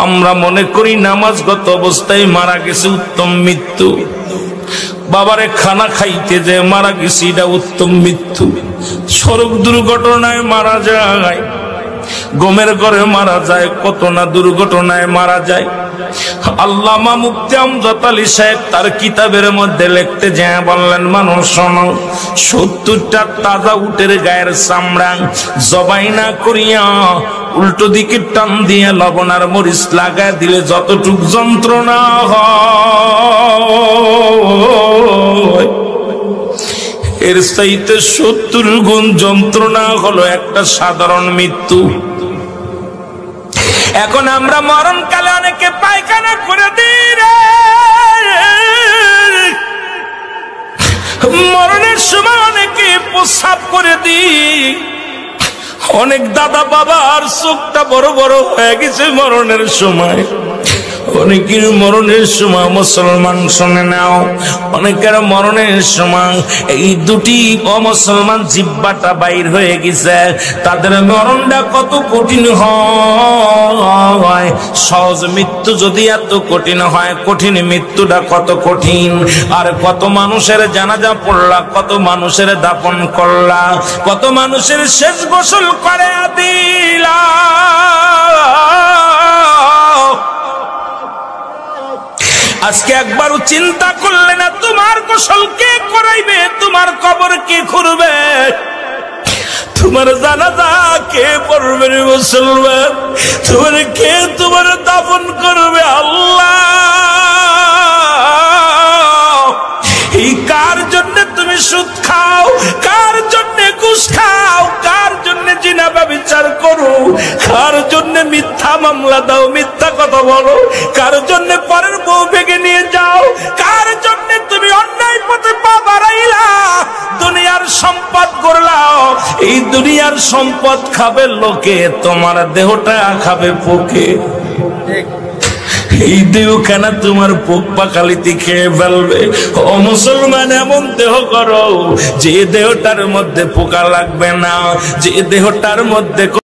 আমরা মনে করি নামাজগত অবস্থায় মারা গেছে উত্তম মৃত্যু। বাবারে খানা খাইতে যে মারা গেছে এটা উত্তম মৃত্যু। সড়ক দুর্ঘটনায় মারা যায়, গমের ঘরে মারা যায়, কত না দুর্ঘটনায় মারা যায়। আল্লামা মুফতি আমজাদ আলী সাহেব তার কিতাবের মধ্যে লিখতে যায় বললেন, মানুষ শোনো, 70টা তাজা উটের গায়ের চামড়া জবাই না করিয়া উল্টো দিকে টান দিয়ে লবণ আর মরিচ লাগায় দিলে যতটুক যন্ত্রণা হয়, এর চাইতে 70 গুণ যন্ত্রণা হলো একটা সাধারণ মৃত্যু। এখন আমরা মরণকালে অনেকে পায়খানা করে দিই রে, মরণের সময় অনেকে প্রস্রাব করে দিই। অনেক দাদা বাবার চোখটা বড় বড় হয়ে গেছে মরণের সময়। অনেকের মরণের সময়, মুসলমান শুনে নাও, অনেকের মরণের সময় এই দুটি অমুসলমান জিহ্বাটা বাইর হয়ে গেছে। তাদের মরণটা কত কঠিন হয়। সহজ মৃত্যু যদি এত কঠিন হয়, কঠিন মৃত্যুটা কত কঠিন। আর কত মানুষের জানাজা পড়লা, কত মানুষের দাফন করলা, কত মানুষের শেষ গোসল করে দিলা। আজকে একবারও চিন্তা করলে না তোমার গোসল কে করাইবে, তোমার কবর কে খুঁড়বে, তোমার জানাজা কে পড়বে রে মুসলমান, তোমার কে তোমার দাফন করবে? আল্লাহ, এই কার জন্য তুমি সুদ খাও, কার জন্য ঘুষ খাও, কার জন্য জিনা ব্যভিচার করো, কার জন্য মিথ্যা মামলা দাও, মিথ্যা কথা বলো, কার জন্য পরের বউ ভেঙে নিয়ে যাও, কার জন্য তুমি অন্যায় পথে পা বাড়াইলা, দুনিয়ার সম্পদ করলাও। এই দুনিয়ার সম্পদ খাবে লোকে, তোমার দেহটা খাবে পোকে। এই দেহ কেন তোমার পোক পাকালিতে খেয়ে ফেলবে? ও মুসলমান, এমন দেহ করো যে দেহটার মধ্যে পোকা লাগবে না, যে দেহটার মধ্যে